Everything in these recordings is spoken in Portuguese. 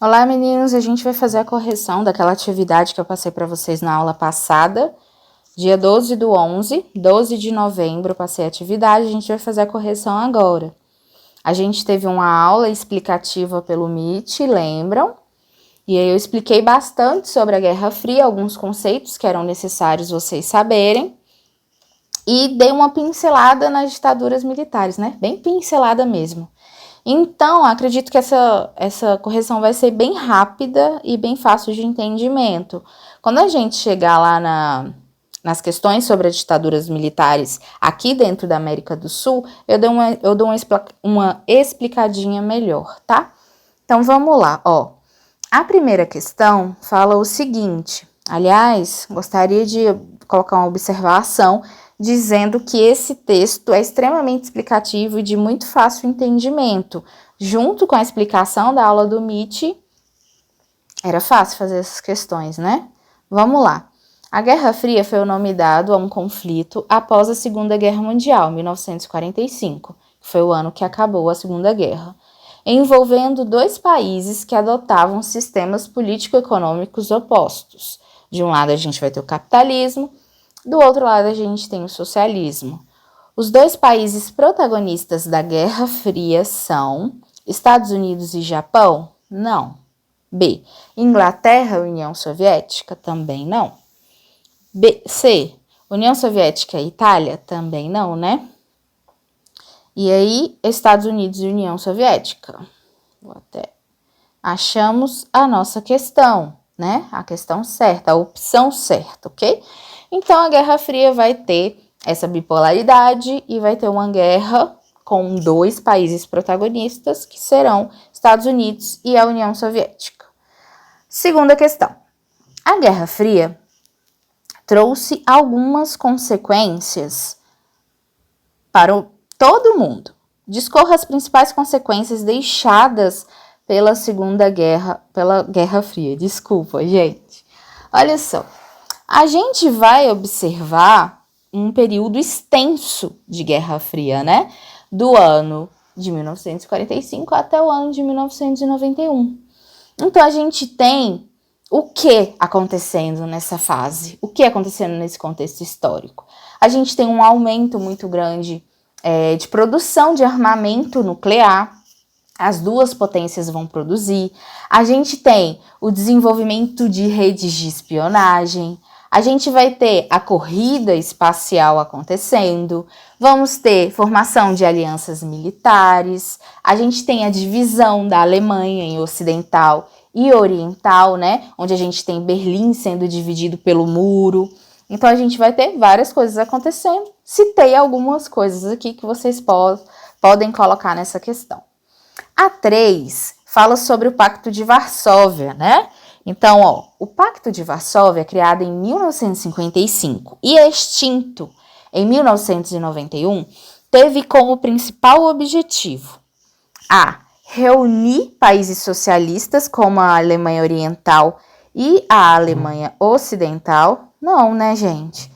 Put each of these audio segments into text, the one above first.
Olá, meninos! A gente vai fazer a correção daquela atividade que eu passei para vocês na aula passada. Dia 12/11, 12 de novembro, eu passei a atividade, a gente vai fazer a correção agora. A gente teve uma aula explicativa pelo Meet, lembram? E aí eu expliquei bastante sobre a Guerra Fria, alguns conceitos que eram necessários vocês saberem. E dei uma pincelada nas ditaduras militares, né? Bem pincelada mesmo. Então, acredito que essa correção vai ser bem rápida e bem fácil de entendimento. Quando a gente chegar lá nas questões sobre as ditaduras militares aqui dentro da América do Sul, eu dou uma explicadinha melhor, tá? Então, vamos lá, ó. A primeira questão fala o seguinte, aliás, gostaria de colocar uma observação dizendo que esse texto é extremamente explicativo e de muito fácil entendimento. Junto com a explicação da aula do Meet, era fácil fazer essas questões, né? Vamos lá. A Guerra Fria foi o nome dado a um conflito após a Segunda Guerra Mundial, 1945, que foi o ano que acabou a Segunda Guerra, envolvendo dois países que adotavam sistemas político-econômicos opostos. De um lado a gente vai ter o capitalismo, do outro lado a gente tem o socialismo. Os dois países protagonistas da Guerra Fria são Estados Unidos e Japão? Não. B. Inglaterra e União Soviética? Também não. C. União Soviética e Itália? Também não, né? E aí, Estados Unidos e União Soviética? Achamos a nossa questão, né? A questão certa, a opção certa, ok? Então, a Guerra Fria vai ter essa bipolaridade e vai ter uma guerra com dois países protagonistas, que serão Estados Unidos e a União Soviética. Segunda questão. A Guerra Fria trouxe algumas consequências para todo mundo. Discorra as principais consequências deixadas pela Guerra Fria. Desculpa, gente. Olha só. A gente vai observar um período extenso de Guerra Fria, né? Do ano de 1945 até o ano de 1991. Então, a gente tem o que acontecendo nessa fase? O que acontecendo nesse contexto histórico? A gente tem um aumento muito grande de produção de armamento nuclear. As duas potências vão produzir. A gente tem o desenvolvimento de redes de espionagem. A gente vai ter a corrida espacial acontecendo, vamos ter formação de alianças militares, a gente tem a divisão da Alemanha em ocidental e oriental, né? Onde a gente tem Berlim sendo dividido pelo muro. Então, a gente vai ter várias coisas acontecendo. Citei algumas coisas aqui que vocês podem colocar nessa questão. A 3 fala sobre o Pacto de Varsóvia, né? Então, ó, o Pacto de Varsóvia, criado em 1955 e extinto em 1991, teve como principal objetivo a reunir países socialistas como a Alemanha Oriental e a Alemanha Ocidental. Não, né, gente?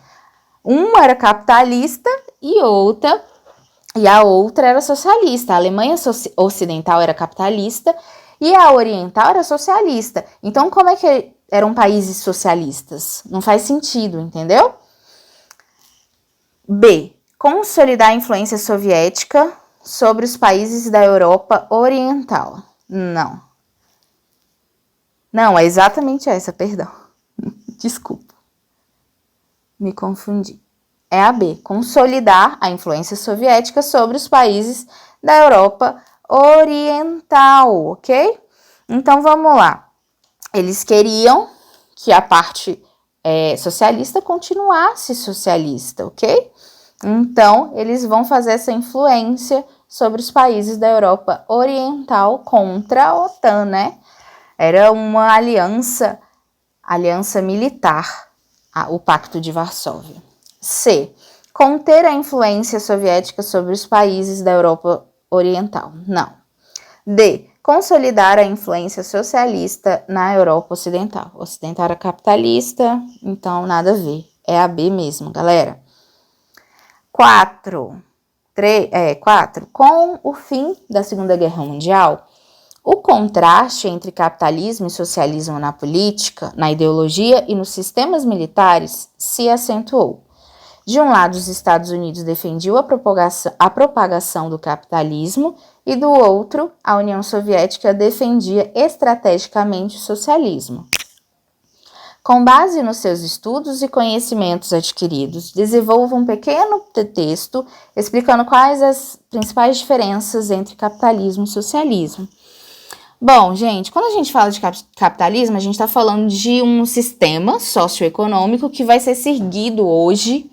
Uma era capitalista e a outra era socialista. A Alemanha Ocidental era capitalista e a Oriental era socialista. Então, como é que eram países socialistas? Não faz sentido, entendeu? B. Consolidar a influência soviética sobre os países da Europa Oriental. Não. Não, é exatamente essa, perdão. Desculpa. Me confundi. É a B. Consolidar a influência soviética sobre os países da Europa Oriental, ok? Então, vamos lá. Eles queriam que a parte socialista continuasse socialista, ok? Então, eles vão fazer essa influência sobre os países da Europa Oriental contra a OTAN, né? Era uma aliança militar, o Pacto de Varsóvia. C. Conter a influência soviética sobre os países da Europa Oriental. Não. D. Consolidar a influência socialista na Europa Ocidental. O ocidental era capitalista, então nada a ver. É a B mesmo, galera. 4. Com o fim da Segunda Guerra Mundial, O contraste entre capitalismo e socialismo na política, na ideologia e nos sistemas militares se acentuou. De um lado, os Estados Unidos defendiam a propagação do capitalismo e do outro, a União Soviética defendia estrategicamente o socialismo. Com base nos seus estudos e conhecimentos adquiridos, desenvolva um pequeno texto explicando quais as principais diferenças entre capitalismo e socialismo. Bom, gente, quando a gente fala de capitalismo, a gente está falando de um sistema socioeconômico que vai ser seguido hoje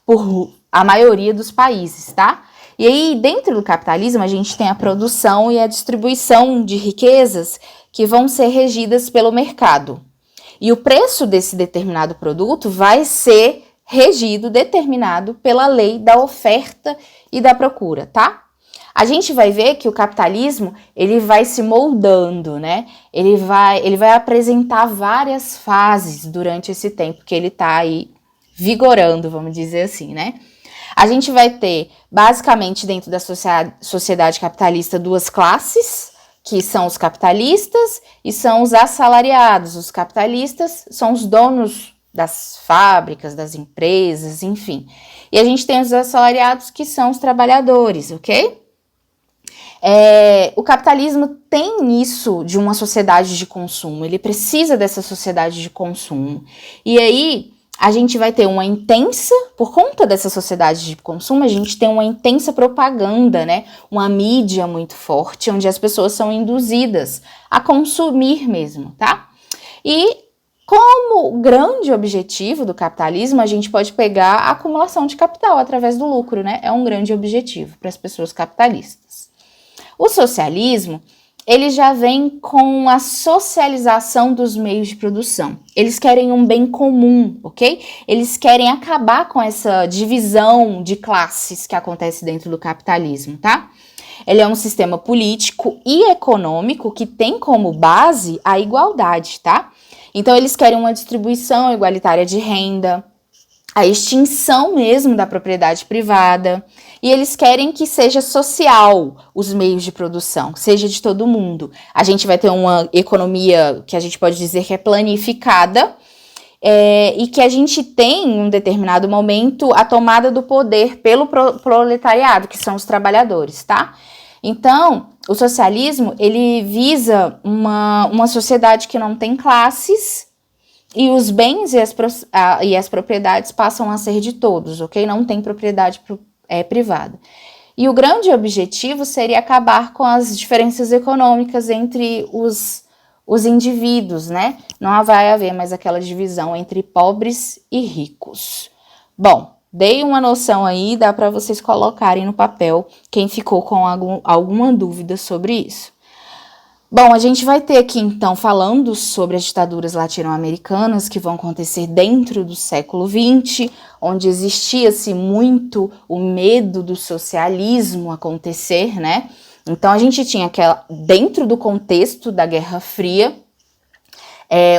por a maioria dos países, tá? E aí, dentro do capitalismo, a gente tem a produção e a distribuição de riquezas que vão ser regidas pelo mercado. E o preço desse determinado produto vai ser determinado pela lei da oferta e da procura, tá? A gente vai ver que o capitalismo, ele vai se moldando, né? Ele vai apresentar várias fases durante esse tempo que ele tá aí vigorando, vamos dizer assim, né? A gente vai ter, basicamente, dentro da sociedade capitalista, duas classes, que são os capitalistas e são os assalariados. Os capitalistas são os donos das fábricas, das empresas, enfim. E a gente tem os assalariados, que são os trabalhadores, ok? O capitalismo tem isso de uma sociedade de consumo, ele precisa dessa sociedade de consumo. E aí, a gente vai ter uma intensa, por conta dessa sociedade de consumo, a gente tem uma intensa propaganda, né? Uma mídia muito forte, onde as pessoas são induzidas a consumir mesmo, tá? E como grande objetivo do capitalismo, a gente pode pegar a acumulação de capital através do lucro, né? É um grande objetivo para as pessoas capitalistas. O socialismo, ele já vem com a socialização dos meios de produção. Eles querem um bem comum, ok? Eles querem acabar com essa divisão de classes que acontece dentro do capitalismo, tá? Ele é um sistema político e econômico que tem como base a igualdade, tá? Então, eles querem uma distribuição igualitária de renda, a extinção mesmo da propriedade privada, e eles querem que seja social os meios de produção, seja de todo mundo. A gente vai ter uma economia que a gente pode dizer que é planificada, e que a gente tem, em um determinado momento, a tomada do poder pelo proletariado, que são os trabalhadores, tá? Então, o socialismo, ele visa uma sociedade que não tem classes, e os bens e as propriedades passam a ser de todos, ok? Não tem propriedade privada. E o grande objetivo seria acabar com as diferenças econômicas entre os indivíduos, né? Não vai haver mais aquela divisão entre pobres e ricos. Bom, dei uma noção aí, dá para vocês colocarem no papel quem ficou com alguma dúvida sobre isso. Bom, a gente vai ter aqui, então, falando sobre as ditaduras latino-americanas que vão acontecer dentro do século XX, onde existia-se muito o medo do socialismo acontecer, né? Então, a gente tinha dentro do contexto da Guerra Fria,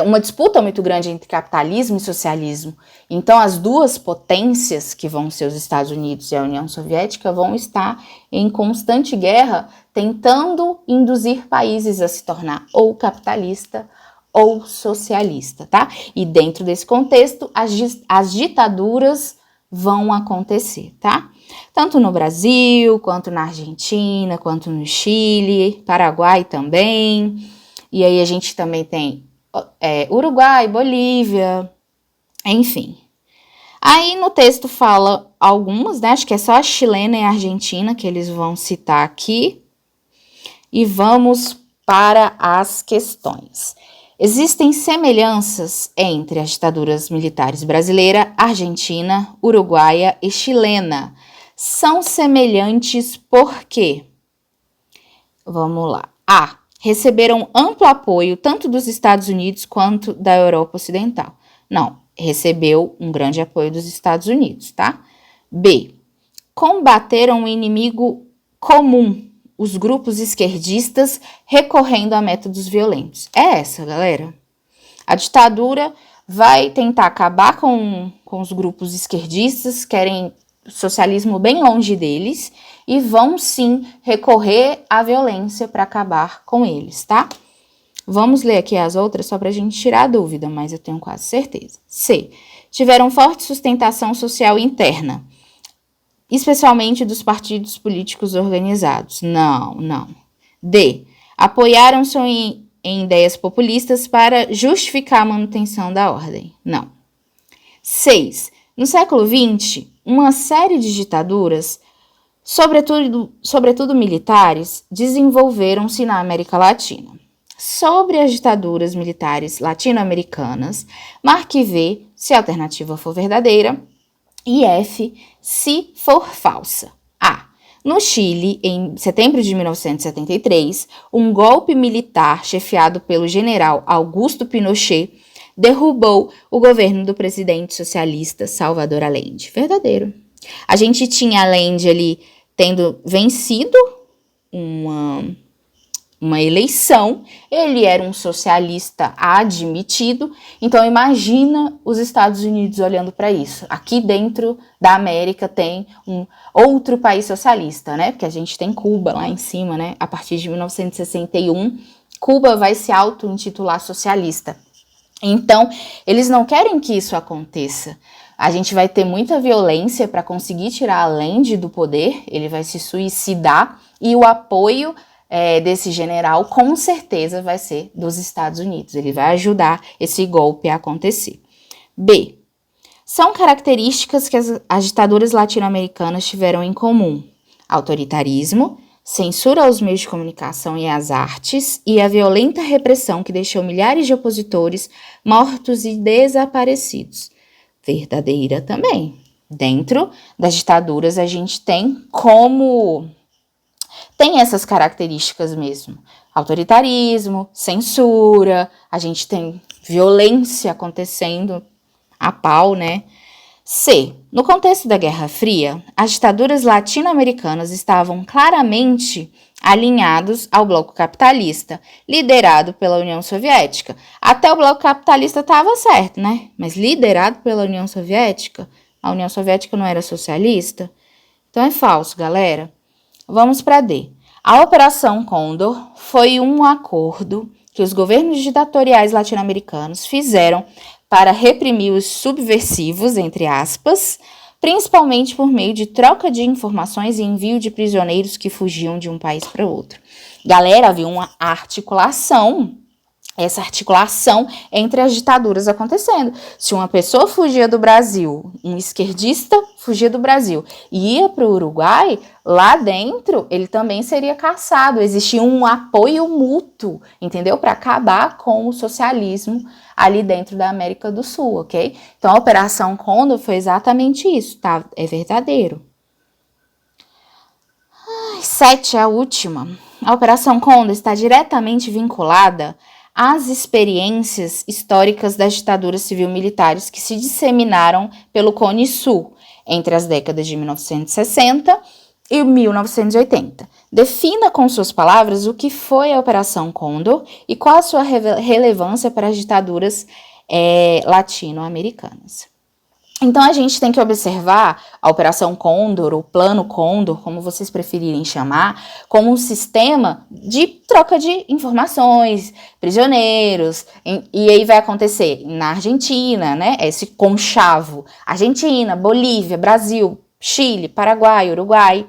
uma disputa muito grande entre capitalismo e socialismo. Então, as duas potências, que vão ser os Estados Unidos e a União Soviética, vão estar em constante guerra, tentando induzir países a se tornar ou capitalista ou socialista, tá? E dentro desse contexto, as ditaduras vão acontecer, tá? Tanto no Brasil, quanto na Argentina, quanto no Chile, Paraguai também. E aí a gente também tem Uruguai, Bolívia, enfim. Aí no texto fala algumas, né? Acho que é só a chilena e a argentina que eles vão citar aqui. E vamos para as questões. Existem semelhanças entre as ditaduras militares brasileira, argentina, uruguaia e chilena. São semelhantes por quê? Vamos lá. A. Receberam amplo apoio tanto dos Estados Unidos quanto da Europa Ocidental. Não, recebeu um grande apoio dos Estados Unidos, tá? B. Combateram um inimigo comum, os grupos esquerdistas, recorrendo a métodos violentos. É essa, galera. A ditadura vai tentar acabar com os grupos esquerdistas, querem socialismo bem longe deles, e vão sim recorrer à violência para acabar com eles, tá? Vamos ler aqui as outras só para a gente tirar a dúvida, mas eu tenho quase certeza. C. Tiveram forte sustentação social interna, especialmente dos partidos políticos organizados. Não. D. Apoiaram-se em ideias populistas para justificar a manutenção da ordem. Não. 6. No século XX, uma série de ditaduras, sobretudo militares, desenvolveram-se na América Latina. Sobre as ditaduras militares latino-americanas, marque V se a alternativa for verdadeira e F se for falsa. A. No Chile, em setembro de 1973, um golpe militar chefiado pelo general Augusto Pinochet derrubou o governo do presidente socialista Salvador Allende. Verdadeiro. A gente tinha Allende ali tendo vencido uma eleição, ele era um socialista admitido, então imagina os Estados Unidos olhando para isso. Aqui dentro da América tem um outro país socialista, né? Porque a gente tem Cuba lá em cima, né? A partir de 1961, Cuba vai se auto-intitular socialista. Então, eles não querem que isso aconteça. A gente vai ter muita violência para conseguir tirar Allende do poder, ele vai se suicidar e o apoio desse general, com certeza vai ser dos Estados Unidos. Ele vai ajudar esse golpe a acontecer. B. São características que as ditaduras latino-americanas tiveram em comum: autoritarismo, censura aos meios de comunicação e às artes e a violenta repressão que deixou milhares de opositores mortos e desaparecidos. Verdadeira também. Dentro das ditaduras a gente tem essas características mesmo. Autoritarismo, censura, a gente tem violência acontecendo a pau, né? C. No contexto da Guerra Fria, as ditaduras latino-americanas estavam claramente alinhados ao bloco capitalista, liderado pela União Soviética. Até o bloco capitalista estava certo, né? Mas liderado pela União Soviética, a União Soviética não era socialista? Então é falso, galera. Vamos para D. A Operação Condor foi um acordo que os governos ditatoriais latino-americanos fizeram para reprimir os subversivos, entre aspas, principalmente por meio de troca de informações e envio de prisioneiros que fugiam de um país para outro. Galera, havia uma articulação, essa articulação entre as ditaduras acontecendo. Se uma pessoa fugia do Brasil, um esquerdista fugia do Brasil e ia para o Uruguai, lá dentro ele também seria caçado. Existia um apoio mútuo, entendeu? Para acabar com o socialismo ali dentro da América do Sul, ok? Então a Operação Condor foi exatamente isso, tá? É verdadeiro. 7, a última. A Operação Condor está diretamente vinculada às experiências históricas das ditaduras civil-militares que se disseminaram pelo Cone Sul entre as décadas de 1960 e 1980. Defina com suas palavras o que foi a Operação Condor e qual a sua relevância para as ditaduras latino-americanas. Então, a gente tem que observar a Operação Condor, o Plano Condor, como vocês preferirem chamar, como um sistema de troca de informações, prisioneiros, e aí vai acontecer na Argentina, né? Esse conchavo, Argentina, Bolívia, Brasil, Chile, Paraguai, Uruguai.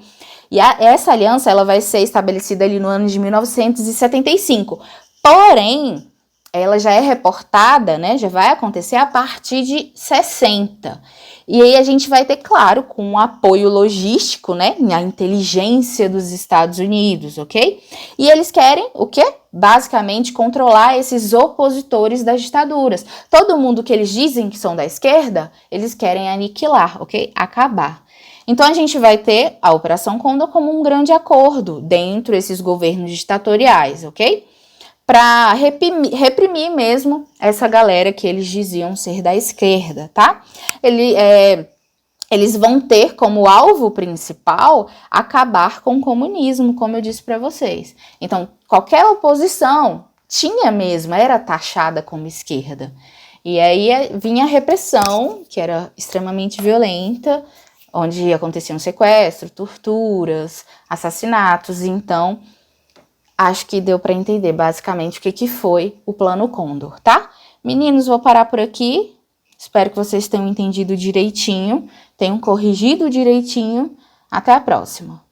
E essa aliança ela vai ser estabelecida ali no ano de 1975. Porém, ela já é reportada, né, já vai acontecer a partir de 60. E aí a gente vai ter, claro, com um apoio logístico, né, a inteligência dos Estados Unidos, ok? E eles querem o quê? Basicamente controlar esses opositores das ditaduras. Todo mundo que eles dizem que são da esquerda, eles querem aniquilar, ok? Acabar. Então a gente vai ter a Operação Condor como um grande acordo dentro desses governos ditatoriais, ok? Para reprimir mesmo essa galera que eles diziam ser da esquerda, tá? Eles vão ter como alvo principal acabar com o comunismo, como eu disse para vocês. Então, qualquer oposição era taxada como esquerda. E aí vinha a repressão, que era extremamente violenta, onde aconteciam sequestro, torturas, assassinatos. Então, acho que deu para entender basicamente o que foi o Plano Condor, tá? Meninos, vou parar por aqui. Espero que vocês tenham entendido direitinho, tenham corrigido direitinho. Até a próxima!